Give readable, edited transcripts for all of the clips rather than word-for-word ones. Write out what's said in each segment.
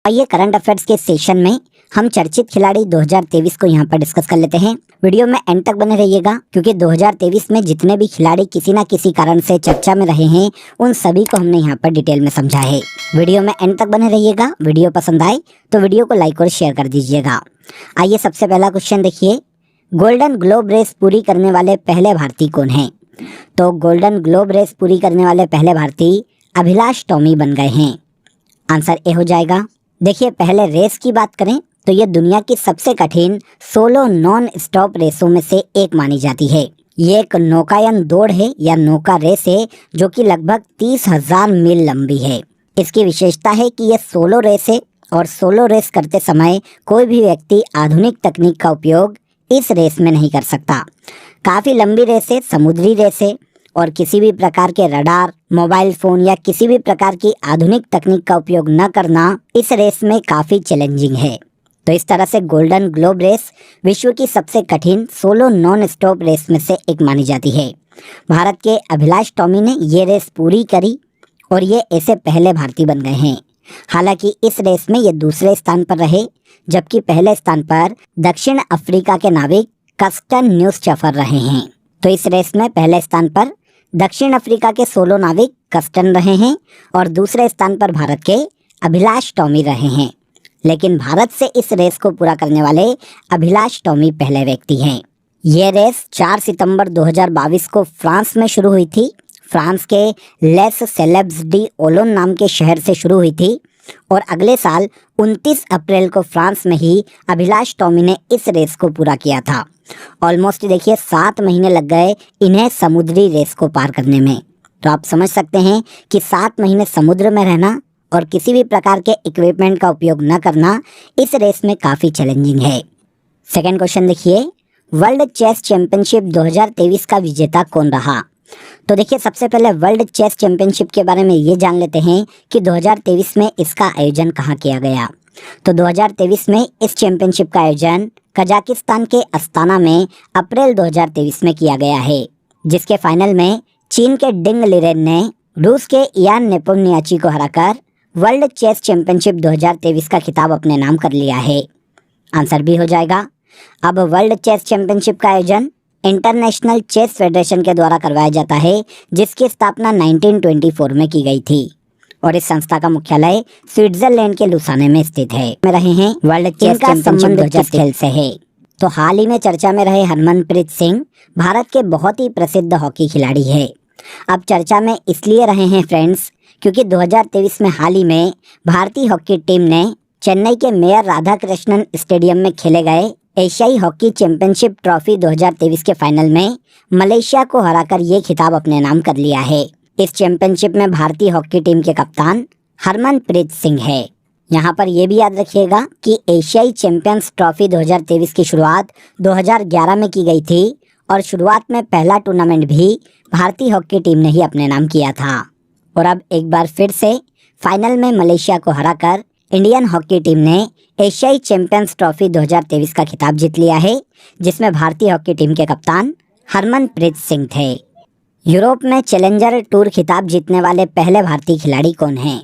आइए current affairs के session में हम चर्चित खिलाड़ी 2023 को यहाँ पर डिस्कस कर लेते हैं। वीडियो में एंड तक बने रहिएगा क्योंकि 2023 में जितने भी खिलाड़ी किसी ना किसी कारण से चर्चा में रहे हैं उन सभी को हमने यहाँ पर डिटेल में समझा है। वीडियो में एंड तक बने रहिएगा। वीडियो पसंद आए तो वीडियो को लाइक और शेयर कर दीजिएगा। आइए सबसे पहला क्वेश्चन देखिए, गोल्डन ग्लोब रेस पूरी करने वाले पहले भारतीय कौन हैं? तो गोल्डन ग्लोब रेस पूरी करने वाले पहले भारतीय अभिलाष टॉमी बन गए हैं। आंसर ए हो जाएगा। देखिए, पहले रेस की बात करें तो ये दुनिया की सबसे कठिन सोलो नॉन स्टॉप रेसों में से एक मानी जाती है। ये एक नौकायन दौड़ है या नौका रेस है जो कि लगभग 30,000 मील लंबी है। इसकी विशेषता है कि ये सोलो रेस है और सोलो रेस करते समय कोई भी व्यक्ति आधुनिक तकनीक का उपयोग इस रेस में नहीं कर सकता। काफ़ी लंबी रेस है, समुद्री रेस है और किसी भी प्रकार के रडार, मोबाइल फ़ोन या किसी भी प्रकार की आधुनिक तकनीक का उपयोग न करना इस रेस में काफ़ी चैलेंजिंग है। तो इस तरह से गोल्डन ग्लोब रेस विश्व की सबसे कठिन सोलो नॉन स्टॉप रेस में से एक मानी जाती है। भारत के अभिलाष टॉमी ने ये रेस पूरी करी और ये ऐसे पहले भारतीय बन गए हैं। हालांकि इस रेस में ये दूसरे स्थान पर रहे, जबकि पहले स्थान पर दक्षिण अफ्रीका के नाविक कस्टन न्यूस्चफर रहे हैं। तो इस रेस में पहले स्थान पर दक्षिण अफ्रीका के सोलो नाविक कस्टन रहे हैं और दूसरे स्थान पर भारत के अभिलाष टॉमी रहे हैं। लेकिन भारत से इस रेस को पूरा करने वाले अभिलाष टॉमी पहले व्यक्ति हैं। ये रेस 4 सितंबर 2022 को फ्रांस में शुरू हुई थी। फ्रांस के लेस सेलेब्स डी ओलोन नाम के शहर से शुरू हुई थी और अगले साल 29 अप्रैल को फ्रांस में ही अभिलाष टॉमी ने इस रेस को पूरा किया था। ऑलमोस्ट देखिए 7 महीने लग गए इन्हें समुद्री रेस को पार करने में। तो आप समझ सकते हैं कि 7 महीने समुद्र में रहना और किसी भी प्रकार के इक्विपमेंट का उपयोग न करना इस रेस में काफ़ी चैलेंजिंग है। सेकेंड क्वेश्चन देखिए, वर्ल्ड चेस चैंपियनशिप 2023 का विजेता कौन रहा? तो देखिए, सबसे पहले वर्ल्ड चेस चैंपियनशिप के बारे में ये जान लेते हैं कि 2023 में इसका आयोजन कहाँ किया गया। तो 2023 में इस चैंपियनशिप का आयोजन कजाकिस्तान के अस्ताना में अप्रैल 2023 में किया गया है, जिसके फाइनल में चीन के डिंग लिरेन ने रूस के इयान नेपोनियाची को हराकर वर्ल्ड चेस चैंपियनशिप 2023 का खिताब अपने नाम कर लिया है। आंसर बी हो जाएगा। अब वर्ल्ड चेस चैंपियनशिप का आयोजन इंटरनेशनल चेस फेडरेशन के द्वारा करवाया जाता है, जिसकी स्थापना 1924 में की गई थी और इस संस्था का मुख्यालय स्विट्जरलैंड के लुसाने में स्थित है। में रहे हैं वर्ल्ड चेस चैंपियनशिप 2023 खेल से है। तो हाल ही में चर्चा में रहे हरमनप्रीत सिंह भारत के बहुत ही प्रसिद्ध हॉकी खिलाड़ी है। अब चर्चा में इसलिए रहे हैं फ्रेंड्स क्योंकि 2023 में हाल ही में भारतीय हॉकी टीम ने चेन्नई के मेयर राधाकृष्णन स्टेडियम में खेले गए एशियाई हॉकी चैंपियनशिप ट्रॉफी 2023 के फाइनल में मलेशिया को हराकर ये खिताब अपने नाम कर लिया है। इस चैंपियनशिप में भारतीय हॉकी टीम के कप्तान हरमनप्रीत सिंह है। यहाँ पर यह भी याद रखिएगा कि एशियाई चैंपियंस ट्रॉफी 2023 की शुरुआत 2011 में की गई थी और शुरुआत में पहला टूर्नामेंट भी भारतीय हॉकी टीम ने ही अपने नाम किया था। और अब एक बार फिर से फाइनल में मलेशिया को हराकर इंडियन हॉकी टीम ने एशियाई चैंपियंस ट्रॉफी 2023 का खिताब जीत लिया है, जिसमें भारतीय हॉकी टीम के कप्तान हरमनप्रीत सिंह थे। यूरोप में चैलेंजर टूर खिताब जीतने वाले पहले भारतीय खिलाड़ी कौन हैं?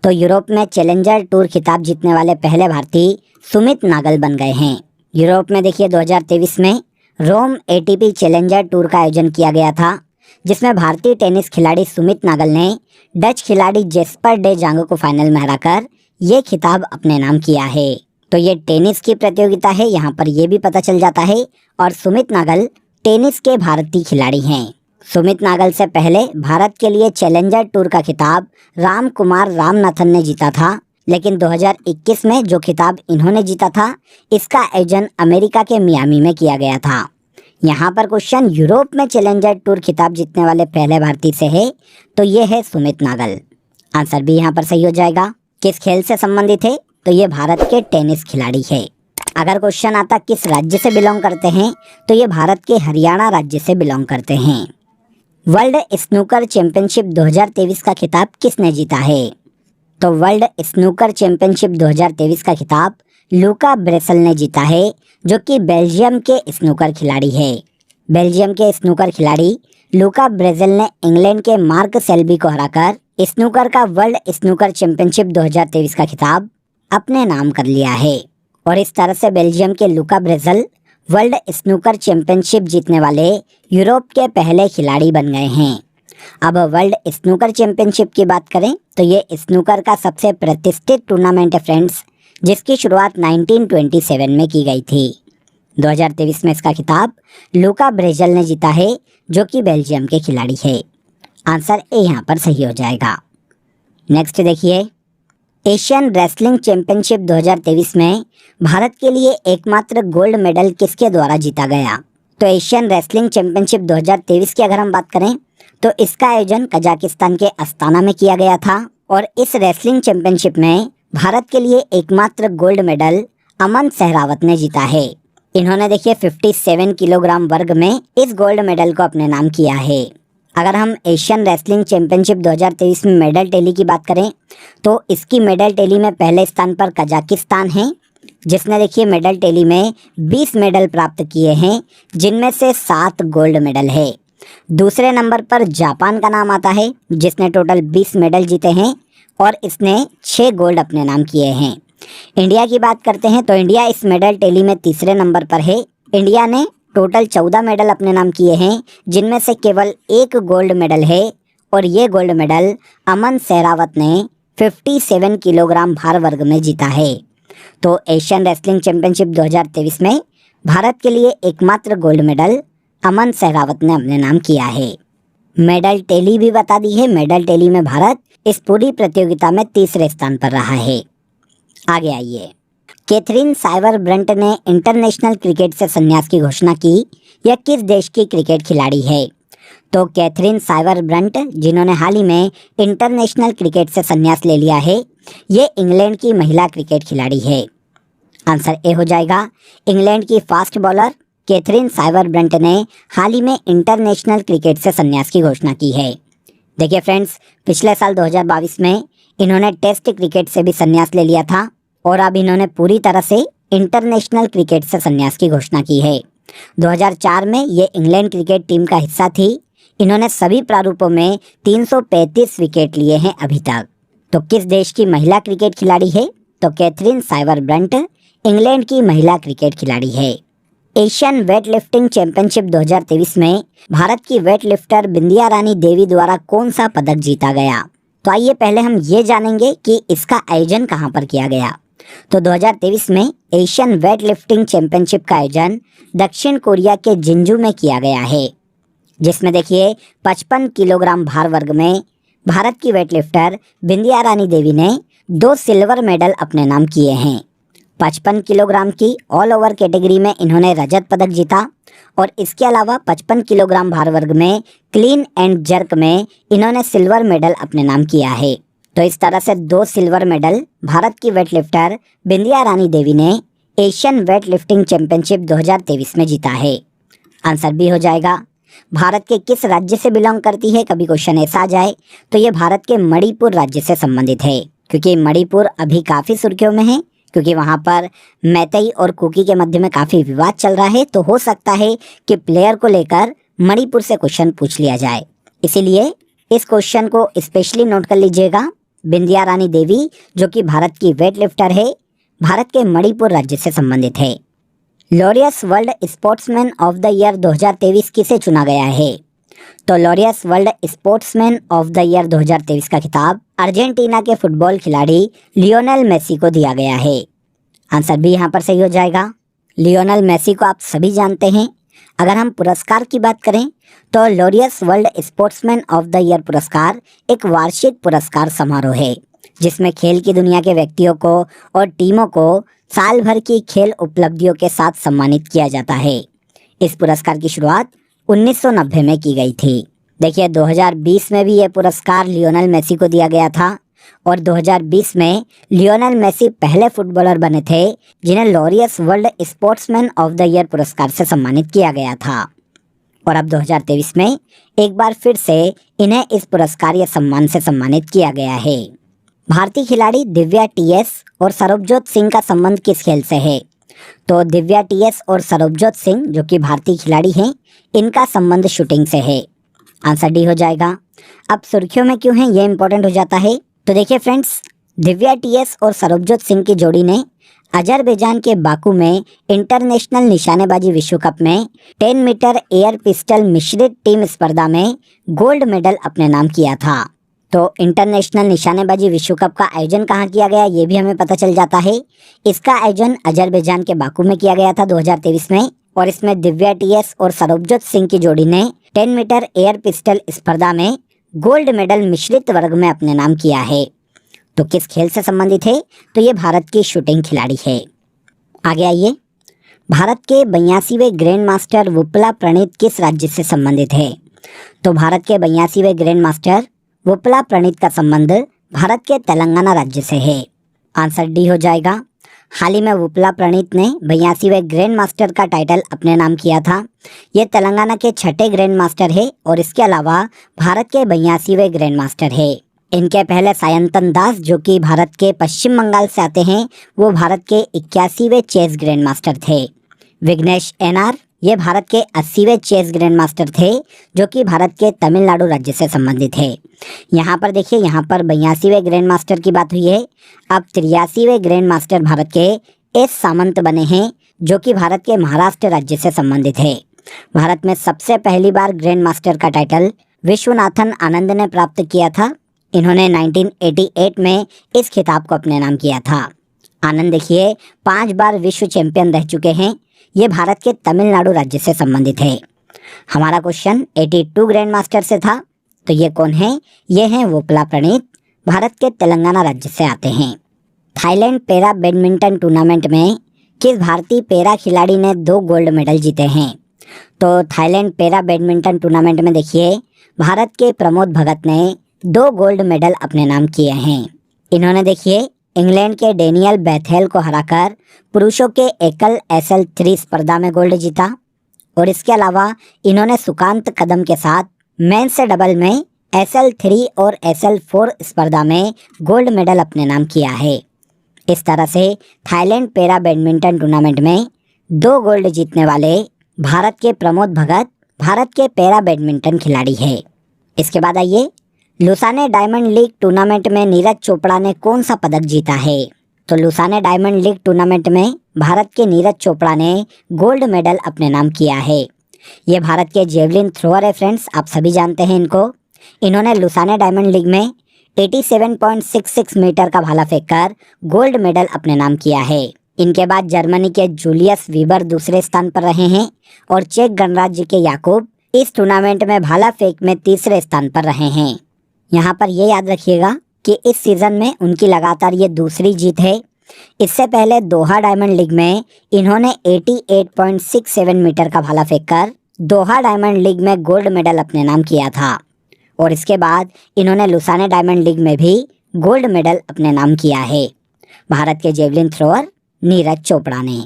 तो यूरोप में चैलेंजर टूर खिताब जीतने वाले पहले भारतीय सुमित नागल बन गए हैं। यूरोप में देखिए 2023 में रोम एटीपी चैलेंजर टूर का आयोजन किया गया था, जिसमें भारतीय टेनिस खिलाड़ी सुमित नागल ने डच खिलाड़ी जेस्पर डे जांग को फाइनल में हराकर ये खिताब अपने नाम किया है। तो ये टेनिस की प्रतियोगिता है, यहाँ पर यह भी पता चल जाता है। और सुमित नागल टेनिस के भारतीय खिलाड़ी हैं। सुमित नागल से पहले भारत के लिए चैलेंजर टूर का खिताब राम कुमार रामनाथन ने जीता था, लेकिन 2021 में जो खिताब इन्होंने जीता था इसका आयोजन अमेरिका के मियामी में किया गया था। यहाँ पर क्वेश्चन यूरोप में चैलेंजर टूर खिताब जीतने वाले पहले भारतीय से है, तो ये है सुमित नागल। आंसर भी यहाँ पर सही हो जाएगा। किस खेल से संबंधित है? तो ये भारत के टेनिस खिलाड़ी है। अगर क्वेश्चन आता किस राज्य से बिलोंग करते हैं, तो ये भारत के हरियाणा राज्य से बिलोंग करते हैं। वर्ल्ड स्नूकर चैंपियनशिप 2023 का खिताब किसने जीता है? तो वर्ल्ड स्नूकर चैंपियनशिप 2023 का खिताब लूका ब्रेसल ने जीता है, जो कि बेल्जियम के स्नूकर खिलाड़ी है। बेल्जियम के स्नूकर खिलाड़ी लूका ब्रेसल ने इंग्लैंड के मार्क सेल्बी को हराकर स्नूकर का वर्ल्ड स्नूकर चैंपियनशिप 2023 का खिताब अपने नाम कर लिया है। और इस तरह से बेल्जियम के लुका ब्रेजल वर्ल्ड स्नूकर चैंपियनशिप जीतने वाले यूरोप के पहले खिलाड़ी बन गए हैं। अब वर्ल्ड स्नूकर चैंपियनशिप की बात करें तो ये स्नूकर का सबसे प्रतिष्ठित टूर्नामेंट है फ्रेंड्स, जिसकी शुरुआत 1927 में की गई थी। 2023 में इसका खिताब लुका ब्रेजल ने जीता है, जो कि बेल्जियम के खिलाड़ी है। आंसर ए यहाँ पर सही हो जाएगा। नेक्स्ट देखिए, एशियन रेसलिंग चैंपियनशिप 2023 में भारत के लिए एकमात्र गोल्ड मेडल किसके द्वारा जीता गया? तो एशियन रेसलिंग चैंपियनशिप 2023 की अगर हम बात करें तो इसका आयोजन कजाकिस्तान के अस्ताना में किया गया था। और इस रेसलिंग चैंपियनशिप में भारत के लिए एकमात्र गोल्ड मेडल अमन सहरावत ने जीता है। इन्होंने देखिए 57 किलोग्राम वर्ग में इस गोल्ड मेडल को अपने नाम किया है। अगर हम एशियन रेसलिंग चैंपियनशिप 2023 में मेडल टैली की बात करें तो इसकी मेडल टैली में पहले स्थान पर कजाकिस्तान है, जिसने देखिए मेडल टैली में 20 मेडल प्राप्त किए हैं, जिनमें से 7 गोल्ड मेडल है। दूसरे नंबर पर जापान का नाम आता है, जिसने टोटल 20 मेडल जीते हैं और इसने 6 गोल्ड अपने नाम किए हैं। इंडिया की बात करते हैं तो इंडिया इस मेडल टैली में तीसरे नंबर पर है। इंडिया ने टोटल 14 मेडल अपने नाम किए हैं, जिनमें से केवल 1 गोल्ड मेडल है और ये गोल्ड मेडल अमन सहरावत ने 57 किलोग्राम भार वर्ग में जीता है। तो एशियन रेसलिंग चैंपियनशिप 2023 में भारत के लिए एकमात्र गोल्ड मेडल अमन सहरावत ने अपने नाम किया है। मेडल टैली भी बता दी है। मेडल टैली में भारत इस पूरी प्रतियोगिता में तीसरे स्थान पर रहा है। आगे आइए, कैथरीन साइवर ब्रंट ने इंटरनेशनल क्रिकेट से संन्यास की घोषणा की। यह किस देश की क्रिकेट खिलाड़ी है? तो कैथरीन साइवर ब्रंट, जिन्होंने हाल ही में इंटरनेशनल क्रिकेट से संन्यास ले लिया है, ये इंग्लैंड की महिला क्रिकेट खिलाड़ी है। आंसर ए हो जाएगा। इंग्लैंड की fast bowler Katherine Sciver Brunt ने हाल ही में इंटरनेशनल क्रिकेट से संन्यास की घोषणा की है। देखिए फ्रेंड्स, पिछले साल 2022 में इन्होंने टेस्ट क्रिकेट से भी संन्यास ले लिया था और अब इन्होंने पूरी तरह से इंटरनेशनल क्रिकेट से संन्यास की घोषणा की है। 2004 में ये इंग्लैंड क्रिकेट टीम का हिस्सा थी। इन्होंने सभी प्रारूपों में 335 विकेट लिए हैं अभी तक। तो किस देश की महिला क्रिकेट खिलाड़ी है? तो कैथरीन साइवर ब्रंट इंग्लैंड की महिला क्रिकेट खिलाड़ी है। एशियन वेट लिफ्टिंग चैंपियनशिप 2023 में भारत की वेट लिफ्टर बिंदिया रानी देवी द्वारा कौन सा पदक जीता गया? तो आइए पहले हम ये जानेंगे कि इसका आयोजन कहाँ पर किया गया। तो 2023 में एशियन वेट लिफ्टिंग चैंपियनशिप का आयोजन दक्षिण कोरिया के जिंजू में किया गया है, जिसमें देखिए 55 किलोग्राम भार वर्ग में भारत की वेट लिफ्टर बिंदिया रानी देवी ने 2 सिल्वर मेडल अपने नाम किए हैं। 55 किलोग्राम की ऑल ओवर कैटेगरी में इन्होंने रजत पदक जीता और इसके अलावा 55 किलोग्राम भार वर्ग में क्लीन एंड जर्क में इन्होंने सिल्वर मेडल अपने नाम किया है। तो इस तरह से 2 सिल्वर मेडल भारत की वेट लिफ्टर बिंदिया रानी देवी ने एशियन वेट लिफ्टिंग चैंपियनशिप 2023 में जीता है। आंसर बी हो जाएगा। भारत के किस राज्य से बिलोंग करती है? कभी क्वेश्चन ऐसा आ जाए तो ये भारत के मणिपुर राज्य से संबंधित है, क्योंकि मणिपुर अभी काफ़ी सुर्खियों में है, क्योंकि वहाँ पर मैतेई और कुकी के मध्य में काफ़ी विवाद चल रहा है। तो हो सकता है कि प्लेयर को लेकर मणिपुर से क्वेश्चन पूछ लिया जाए, इसीलिए इस क्वेश्चन को स्पेशली नोट कर लीजिएगा। बिंदिया रानी देवी, जो कि भारत की वेट लिफ्टर है, भारत के मणिपुर राज्य से संबंधित है। Laureus world sportsman of the year 2023 किसे चुना गया है? तो Laureus world sportsman of the year 2023 का खिताब अर्जेंटीना के फुटबॉल खिलाड़ी लियोनेल मेसी को दिया गया है। आंसर भी यहाँ पर सही हो जाएगा। लियोनेल मेसी को आप सभी जानते हैं। अगर हम पुरस्कार की बात करें तो Laureus world sportsman of the year पुरस्कार एक वार्षिक पुरस्कार समारोह है, जिसमें खेल की दुनिया के व्यक्तियों को और टीमों को साल भर की खेल उपलब्धियों के साथ सम्मानित किया जाता है। इस पुरस्कार की शुरुआत 1990 में की गई थी। देखिए 2020 में भी ये पुरस्कार लियोनेल मेसी को दिया गया था और 2020 में लियोनेल मेसी पहले फुटबॉलर बने थे जिन्हें Laureus world sportsman of the year पुरस्कार से सम्मानित किया गया था। और अब 2023 में एक बार फिर से इन्हें इस पुरस्कार या सम्मान से सम्मानित किया गया है। भारतीय खिलाड़ी दिव्या टीएस और सरबजोत सिंह का संबंध किस खेल से है? तो दिव्या टीएस और सरबजोत सिंह, जो कि भारतीय खिलाड़ी हैं, इनका संबंध शूटिंग से है। आंसर डी हो जाएगा। अब सुर्खियों में क्यों है ये इंपॉर्टेंट हो जाता है। तो देखिए फ्रेंड्स, दिव्या टीएस और सरबजोत सिंह की जोड़ी ने अजरबैजान के बाकू में इंटरनेशनल निशानेबाजी विश्व कप में 10 मीटर एयर पिस्टल मिश्रित टीम स्पर्धा में गोल्ड मेडल अपने नाम किया था। तो इंटरनेशनल निशानेबाजी विश्व कप का आयोजन कहाँ किया गया ये भी हमें पता चल जाता है। इसका आयोजन अजरबैजान के बाकू में किया गया था 2023 में, और इसमें दिव्या टीएस और सरबजोत सिंह की जोड़ी ने 10 मीटर एयर पिस्टल स्पर्धा में गोल्ड मेडल मिश्रित वर्ग में अपने नाम किया है। तो किस खेल से संबंधित है? तो ये भारत की शूटिंग खिलाड़ी है। आगे आइए, भारत के 82वें ग्रैंड मास्टर वुपला प्रणीत किस राज्य से संबंधित है? तो भारत के 82वें ग्रैंड मास्टर वुपला प्रणीत का संबंध भारत के तेलंगाना राज्य से है। आंसर डी हो जाएगा। हाल ही में वुपला प्रणीत ने 82वें ग्रैंड मास्टर का टाइटल अपने नाम किया था। ये तेलंगाना के छठे ग्रैंड मास्टर है और इसके अलावा भारत के 82वें ग्रैंड मास्टर है। इनके पहले सायंतन दास जो कि भारत के पश्चिम बंगाल से आते हैं, वो भारत के 81वें चेस ग्रैंड मास्टर थे। विघ्नेश एनआर ये भारत के 80वें चेस ग्रैंड मास्टर थे जो कि भारत के तमिलनाडु राज्य से संबंधित है। यहाँ पर देखिए, यहाँ पर 82वें ग्रैंड मास्टर की बात हुई है। अब 83वें ग्रैंड मास्टर भारत के एस सामंत बने हैं जो कि भारत के महाराष्ट्र राज्य से संबंधित है। भारत में सबसे पहली बार ग्रैंड मास्टर का टाइटल विश्वनाथन आनंद ने प्राप्त किया था। इन्होंने 1988 में इस खिताब को अपने नाम किया था। आनंद देखिए 5 बार विश्व चैंपियन रह चुके हैं। ये भारत के तमिलनाडु राज्य से संबंधित है। हमारा क्वेश्चन 82 ग्रैंड मास्टर से था, तो ये कौन है? ये हैं वुपला प्रणीत, भारत के तेलंगाना राज्य से आते हैं। थाईलैंड पैरा बैडमिंटन टूर्नामेंट में किस भारतीय पैरा खिलाड़ी ने 2 गोल्ड मेडल जीते हैं? तो थाईलैंड पैरा बैडमिंटन टूर्नामेंट में देखिए भारत के प्रमोद भगत ने 2 गोल्ड मेडल अपने नाम किए हैं। इन्होंने देखिए इंग्लैंड के डेनियल बेथेल को हराकर पुरुषों के एकल SL3 स्पर्धा में गोल्ड जीता, और इसके अलावा इन्होंने सुकांत कदम के साथ मेंस डबल में SL3 और SL4 स्पर्धा में गोल्ड मेडल अपने नाम किया है। इस तरह से थाईलैंड पैरा बैडमिंटन टूर्नामेंट में 2 गोल्ड जीतने वाले भारत के प्रमोद भगत भारत के पैरा बैडमिंटन खिलाड़ी है। इसके बाद आइए, लुसाने डायमंड लीग टूर्नामेंट में नीरज चोपड़ा ने कौन सा पदक जीता है? तो लुसाने डायमंड लीग टूर्नामेंट में भारत के नीरज चोपड़ा ने गोल्ड मेडल अपने नाम किया है। ये भारत के जेवलिन थ्रोअर है फ्रेंड्स, आप सभी जानते हैं इनको। इन्होंने लुसाने डायमंड लीग में 87.66 मीटर का भाला फेंककर गोल्ड मेडल अपने नाम किया है। इनके बाद जर्मनी के जूलियस वीबर दूसरे स्थान पर रहे हैं और चेक गणराज्य के याकूब इस टूर्नामेंट में भाला फेंक में तीसरे स्थान पर रहे हैं। यहाँ पर ये याद रखिएगा कि इस सीजन में उनकी लगातार ये दूसरी जीत है। इससे पहले दोहा डायमंड लीग में इन्होंने 88.67 मीटर का भाला फेंककर दोहा डायमंड लीग में गोल्ड मेडल अपने नाम किया था, और इसके बाद इन्होंने लुसाने डायमंड लीग में भी गोल्ड मेडल अपने नाम किया है। भारत के जेवलिन थ्रोअर नीरज चोपड़ा ने।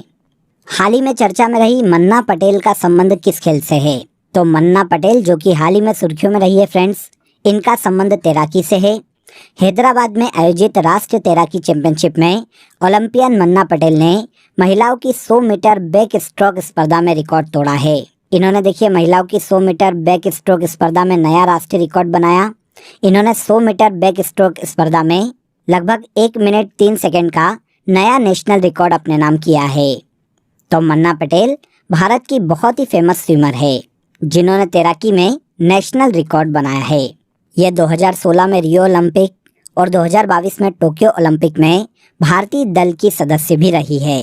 हाल ही में चर्चा में रही मन्ना पटेल का संबंध किस खेल से है? तो मन्ना पटेल जो कि हाल ही में सुर्खियों में रही है फ्रेंड्स, इनका संबंध तैराकी से है। हैदराबाद में आयोजित राष्ट्रीय तैराकी चैंपियनशिप में ओलंपियन मन्ना पटेल ने महिलाओं की 100 मीटर बैक स्ट्रोक स्पर्धा में रिकॉर्ड तोड़ा है। इन्होंने देखिए महिलाओं की 100 मीटर बैक स्ट्रोक स्पर्धा में नया राष्ट्रीय रिकॉर्ड बनाया। इन्होंने 100 मीटर बैक स्ट्रोक स्पर्धा में लगभग 1 मिनट 3 सेकंड का नया नेशनल रिकॉर्ड अपने नाम किया है। तो मन्ना पटेल भारत की बहुत ही फेमस स्विमर है जिन्होंने तैराकी में नेशनल रिकॉर्ड बनाया है। ये 2016 में रियो ओलंपिक और 2022 में टोक्यो ओलंपिक में भारतीय दल की सदस्य भी रही है।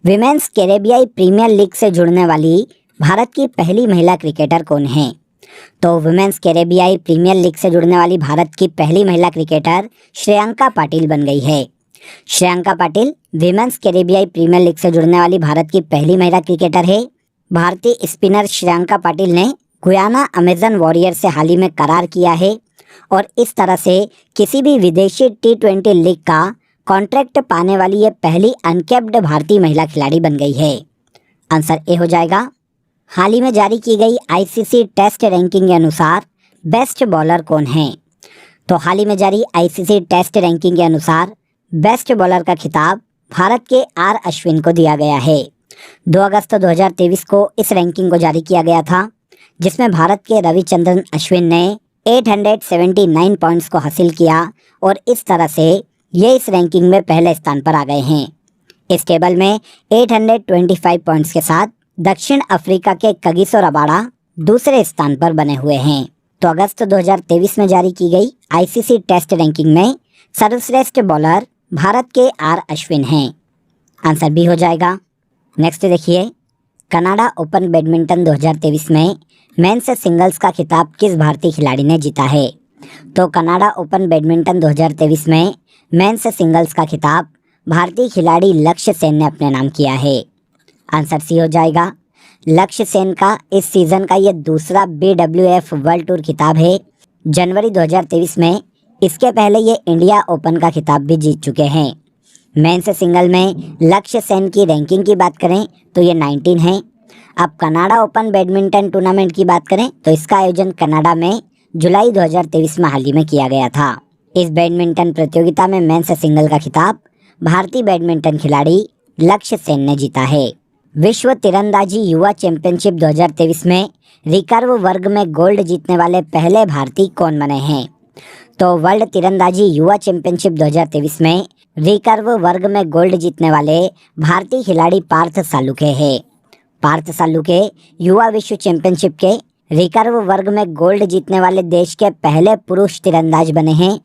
विमेंस कैरेबियाई प्रीमियर लीग से जुड़ने वाली भारत की पहली महिला क्रिकेटर कौन है? तो विमेंस कैरेबियाई प्रीमियर लीग से जुड़ने वाली भारत की पहली महिला क्रिकेटर श्रेयांका पाटिल बन गई है। श्रेयांका पाटिल विमेंस कैरेबियाई प्रीमियर लीग से जुड़ने वाली भारत की पहली महिला क्रिकेटर है। भारतीय स्पिनर श्रेयांका पाटिल ने गुयाना अमेजन वॉरियर से हाल ही में करार किया है और इस तरह से किसी भी विदेशी T20 लीग का कॉन्ट्रैक्ट पाने वाली ये पहली अनकैप्ड भारतीय महिला खिलाड़ी बन गई है। आंसर ए हो जाएगा। हाल ही में जारी की गई ICC टेस्ट रैंकिंग के अनुसार बेस्ट बॉलर कौन है? तो हाल ही में जारी ICC टेस्ट रैंकिंग के अनुसार बेस्ट बॉलर का खिताब भारत के R अश्विन को दिया गया है। 2 अगस्त 2023 को इस रैंकिंग को जारी किया गया था, जिसमें भारत के रविचंद्रन अश्विन ने 879 पॉइंट्स को हासिल किया और इस तरह से ये इस रैंकिंग में पहले स्थान पर आ गए हैं। इस टेबल में 825 पॉइंट्स के साथ दक्षिण अफ्रीका के कगिसो रबाडा दूसरे स्थान पर बने हुए हैं। तो अगस्त 2023 में जारी की गई आईसीसी टेस्ट रैंकिंग में सर्वश्रेष्ठ बॉलर भारत के आर अश्विन हैं। आंसर बी हो जाएगा। नेक्स्ट देखिए, कनाडा ओपन बैडमिंटन 2023 में मेंस सिंगल्स का खिताब किस भारतीय खिलाड़ी ने जीता है? तो कनाडा ओपन बैडमिंटन 2023 में मेंस सिंगल्स का खिताब भारतीय खिलाड़ी लक्ष्य सेन ने अपने नाम किया है। आंसर सी हो जाएगा। लक्ष्य सेन का इस सीजन का ये दूसरा BWF वर्ल्ड टूर खिताब है। जनवरी 2023 में इसके पहले ये इंडिया ओपन का खिताब भी जीत चुके हैं। मेंस सिंगल में लक्ष्य सेन की रैंकिंग की बात करें तो ये 19 है। अब कनाडा ओपन बैडमिंटन टूर्नामेंट की बात करें तो इसका आयोजन कनाडा में जुलाई 2023 में हाल ही में किया गया था। इस बैडमिंटन प्रतियोगिता में मेंस सिंगल का खिताब भारतीय बैडमिंटन खिलाड़ी लक्ष्य सेन ने जीता है। विश्व तीरंदाजी युवा चैंपियनशिप 2023 में रिकर्व वर्ग में गोल्ड जीतने वाले पहले भारतीय कौन बने हैं? तो वर्ल्ड तीरंदाजी युवा चैंपियनशिप 2023 में रिकर्व वर्ग में गोल्ड जीतने वाले भारतीय खिलाड़ी पार्थ सालुके हैं। पार्थ सालुके युवा विश्व चैंपियनशिप के रिकर्व वर्ग में गोल्ड जीतने वाले देश के पहले पुरुष तीरंदाज बने हैं।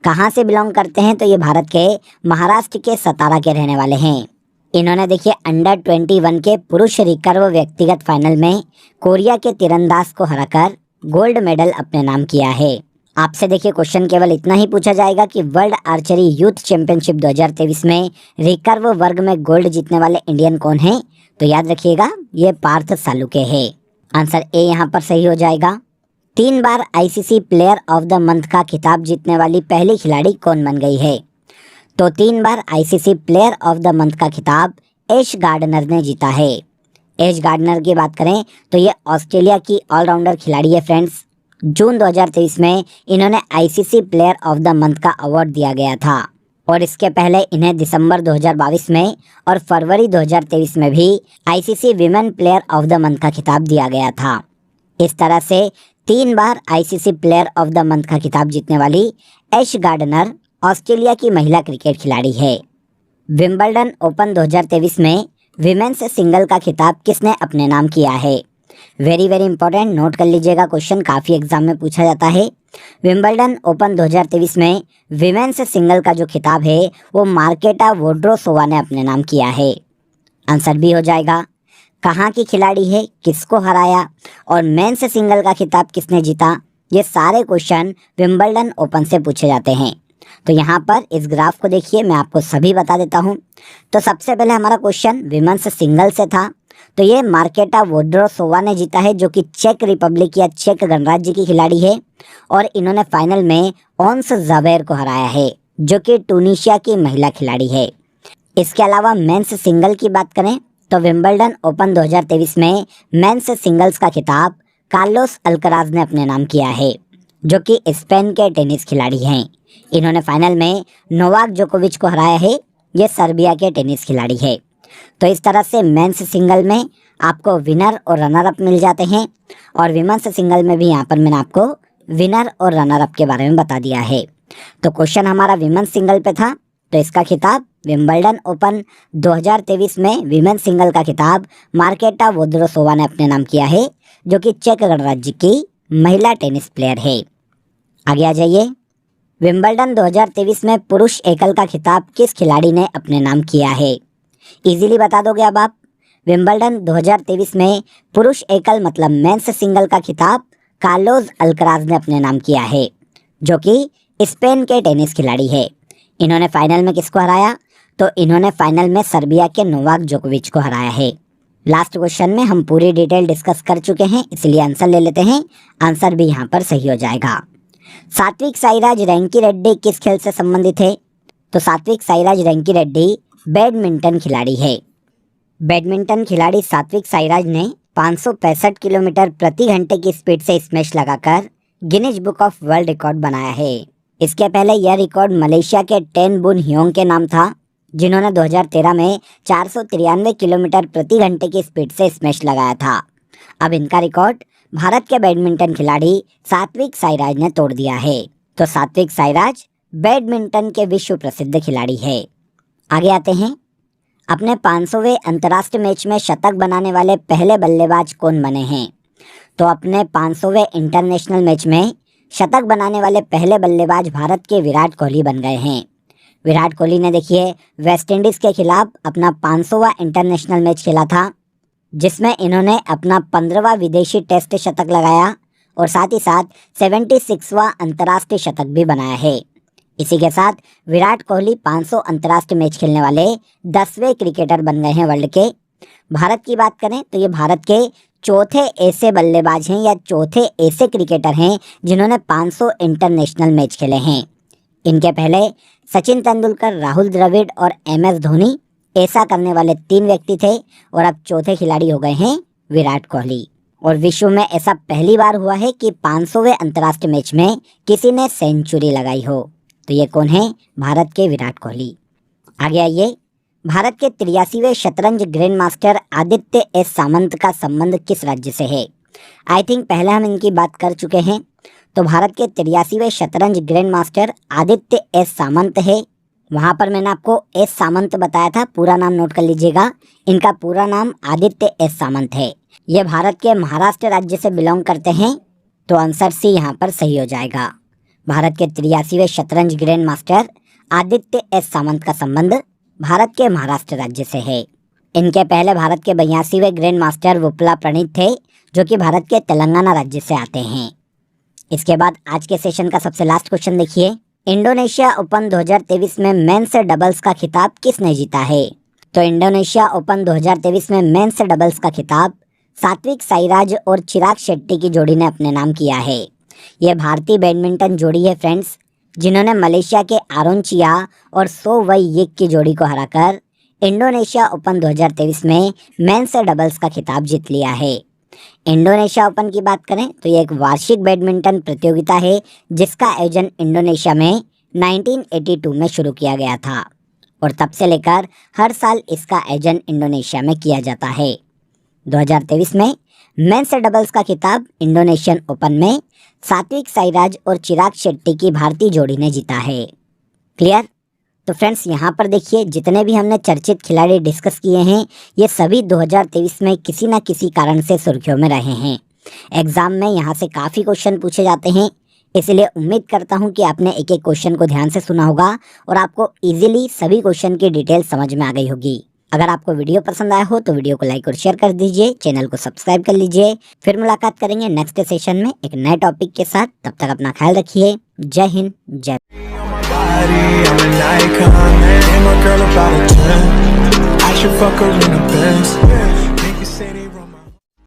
कहाँ से बिलोंग करते हैं? तो ये भारत के महाराष्ट्र के सतारा के रहने वाले हैं। इन्होंने देखिए अंडर 21 के पुरुष रिकर्व व्यक्तिगत फाइनल में कोरिया के तीरंदाज को हराकर गोल्ड मेडल अपने नाम किया है। आपसे देखिए क्वेश्चन केवल इतना ही पूछा जाएगा कि वर्ल्ड आर्चरी यूथ चैंपियनशिप 2023 में रिकर्व वर्ग में गोल्ड जीतने वाले इंडियन कौन हैं? तो याद रखिएगा ये पार्थ सालुके है। आंसर ए यहाँ पर सही हो जाएगा। 3 बार ICC player of the month का खिताब जीतने वाली पहली खिलाड़ी कौन बन गई है? तो 3 बार ICC player of the month का खिताब एश गार्डनर ने जीता है। एश गार्डनर की बात करें तो ये ऑस्ट्रेलिया की ऑलराउंडर खिलाड़ी है फ्रेंड्स। जून 2023 में इन्होंने ICC player of the month का अवार्ड दिया गया था और इसके पहले इन्हें दिसंबर 2022 में और फरवरी 2023 में भी ICC women player of the month का खिताब दिया गया था। इस तरह से 3 बार ICC player of the month का खिताब जीतने वाली एश गार्डनर ऑस्ट्रेलिया की महिला क्रिकेट खिलाड़ी है। विंबलडन ओपन 2023 में विमेन्स सिंगल का खिताब किसने अपने नाम किया है? वेरी इंपॉर्टेंट, नोट कर लीजिएगा, क्वेश्चन काफ़ी एग्जाम में पूछा जाता है। विंबलडन ओपन 2023 में विमेन्स सिंगल का जो खिताब है वो मार्केटा वोड्रोसोवा ने अपने नाम किया है। आंसर बी हो जाएगा। कहाँ की खिलाड़ी है, किसको हराया और मेंस सिंगल का खिताब किसने जीता? ये सारे क्वेश्चन विंबलडन ओपन से पूछे जाते हैं। तो यहाँ पर इस ग्राफ को देखिए, मैं आपको सभी बता देता हूँ। तो सबसे पहले हमारा क्वेश्चन विमेन्स सिंगल से था, तो ये मार्केटा वोड्रोसोवा ने जीता है जो कि चेक रिपब्लिक या चेक गणराज्य की खिलाड़ी है और इन्होंने फाइनल में ओन्स ज़वेर को हराया है जो कि टूनिशिया की महिला खिलाड़ी है। इसके अलावा मेंस सिंगल की बात करें तो विंबलडन ओपन 2023 में मेंस सिंगल्स का खिताब कार्लोस अल्कराज ने अपने नाम किया है जो कि स्पेन के टेनिस खिलाड़ी हैं। इन्होंने फाइनल में नोवाक जोकोविच को हराया है, ये सर्बिया के टेनिस खिलाड़ी है। तो इस तरह से मेंस सिंगल में आपको विनर और रनर अप मिल जाते हैं और विमेंस सिंगल में भी यहाँ पर मैंने आपको विनर और रनर अप के बारे में बता दिया है। तो क्वेश्चन हमारा विमेंस सिंगल पे था, तो इसका खिताब विंबलडन ओपन 2023 में विमेंस सिंगल का खिताब मार्केटा वोड्रोसोवा ने अपने नाम किया है जो कि चेक गणराज्य की महिला टेनिस प्लेयर है। आगे आ जाइए। विंबलडन 2023 में पुरुष एकल का खिताब किस खिलाड़ी ने अपने नाम किया है? इजीली बता दोगे अब आप। विंबलडन 2023 में पुरुष एकल मतलब मेंस सिंगल का खिताब कार्लोस अल्कराज ने अपने नाम किया है जो कि स्पेन के टेनिस खिलाड़ी है। इन्होंने फाइनल में किसको हराया? तो इन्होंने फाइनल में सर्बिया के नोवाक जोकोविच को हराया है। लास्ट क्वेश्चन में हम पूरी डिटेल डिस्कस कर चुके हैं, इसलिए आंसर ले लेते हैं। आंसर भी यहाँ पर सही हो जाएगा। सात्विक साईराज रैंकी रेड्डी किस खेल से संबंधित है? तो सात्विक साईराज रैंकी रेड्डी बैडमिंटन खिलाड़ी है। बैडमिंटन खिलाड़ी सात्विक साईराज ने 565 किलोमीटर प्रति घंटे की स्पीड से स्मैश लगाकर Guinness book of world record बनाया है। इसके पहले यह रिकॉर्ड मलेशिया के टेन बुन हियोंग के नाम था, जिन्होंने 2013 में 493 किलोमीटर प्रति घंटे की स्पीड से स्मैश लगाया था। अब इनका रिकॉर्ड भारत के बैडमिंटन खिलाड़ी सात्विक साईराज ने तोड़ दिया है। तो सात्विक साईराज बैडमिंटन के विश्व प्रसिद्ध खिलाड़ी है। आगे आते हैं, अपने 500वें अंतर्राष्ट्रीय मैच में शतक बनाने वाले पहले बल्लेबाज कौन बने हैं? तो अपने 500वें इंटरनेशनल मैच में शतक बनाने वाले पहले बल्लेबाज भारत के विराट कोहली बन गए हैं। विराट कोहली ने देखिए वेस्ट इंडीज़ के खिलाफ अपना 500वां इंटरनेशनल मैच खेला था, जिसमें इन्होंने अपना 15वां विदेशी टेस्ट शतक लगाया और साथ ही साथ 76वां अंतर्राष्ट्रीय शतक भी बनाया है। इसी के साथ विराट कोहली 500 अंतर्राष्ट्रीय मैच खेलने वाले 10वें क्रिकेटर बन गए हैं वर्ल्ड के। भारत की बात करें तो ये भारत के चौथे ऐसे बल्लेबाज हैं या चौथे ऐसे क्रिकेटर हैं जिन्होंने 500 इंटरनेशनल मैच खेले हैं। इनके पहले सचिन तेंदुलकर, राहुल द्रविड़ और MS धोनी ऐसा करने वाले 3 व्यक्ति थे और अब चौथे खिलाड़ी हो गए हैं विराट कोहली। और विश्व में ऐसा पहली बार हुआ है कि 500वें अंतर्राष्ट्रीय मैच में किसी ने सेंचुरी लगाई हो। तो ये कौन है? भारत के विराट कोहली। आगे आइए, भारत के 83वें शतरंज ग्रैंड मास्टर आदित्य S सामंत का संबंध किस राज्य से है? आई थिंक पहले हम इनकी बात कर चुके हैं। तो भारत के 83वें शतरंज ग्रैंड मास्टर आदित्य S सामंत है। वहाँ पर मैंने आपको S सामंत बताया था, पूरा नाम नोट कर लीजिएगा। इनका पूरा नाम आदित्य S सामंत है। ये भारत के महाराष्ट्र राज्य से बिलोंग करते हैं, तो आंसर सी यहाँ पर सही हो जाएगा। भारत के 83वें शतरंज ग्रैंड मास्टर आदित्य S सामंत का संबंध भारत के महाराष्ट्र राज्य से है। इनके पहले भारत के 82वें ग्रैंड मास्टर वुपला प्रणीत थे, जो कि भारत के तेलंगाना राज्य से आते हैं। इसके बाद आज के सेशन का सबसे लास्ट क्वेश्चन देखिए, इंडोनेशिया ओपन 2023 में मेंस डबल्स का खिताब किसने जीता है? तो इंडोनेशिया ओपन 2023 में मेंस डबल्स का खिताब सात्विक साईराज और चिराग शेट्टी की जोड़ी ने अपने नाम किया है। यह भारतीय बैडमिंटन जोड़ी है फ्रेंड्स, जिन्होंने मलेशिया के आरोन चिया और सो वई यिक की जोड़ी को हराकर इंडोनेशिया ओपन 2023 में मेंस डबल्स का खिताब जीत लिया है। इंडोनेशिया ओपन की बात करें तो ये एक वार्षिक बैडमिंटन प्रतियोगिता है जिसका आयोजन इंडोनेशिया में 1982 में शुरू किया गया था और तब से लेकर हर साल इसका आयोजन इंडोनेशिया में किया जाता है। 2023 में मेंस डबल्स का खिताब इंडोनेशियन ओपन में सात्विक साईराज और चिराग शेट्टी की भारतीय जोड़ी ने जीता है। क्लियर? तो फ्रेंड्स यहाँ पर देखिए जितने भी हमने चर्चित खिलाड़ी डिस्कस किए हैं ये सभी 2023 में किसी न किसी कारण से सुर्खियों में रहे हैं। एग्जाम में यहाँ से काफ़ी क्वेश्चन पूछे जाते हैं, इसलिए उम्मीद करता हूँ कि आपने एक एक क्वेश्चन को ध्यान से सुना होगा और आपको इजीली सभी क्वेश्चन की डिटेल समझ में आ गई होगी। अगर आपको वीडियो पसंद आया हो तो वीडियो को लाइक और शेयर कर दीजिए, चैनल को सब्सक्राइब कर लीजिए। फिर मुलाकात करेंगे नेक्स्ट सेशन में एक नए टॉपिक के साथ। तब तक अपना ख्याल रखिए। जय हिंद, जय। I'm an icon, man. Ain't my girl about a 10. I should fuck her in the Benz.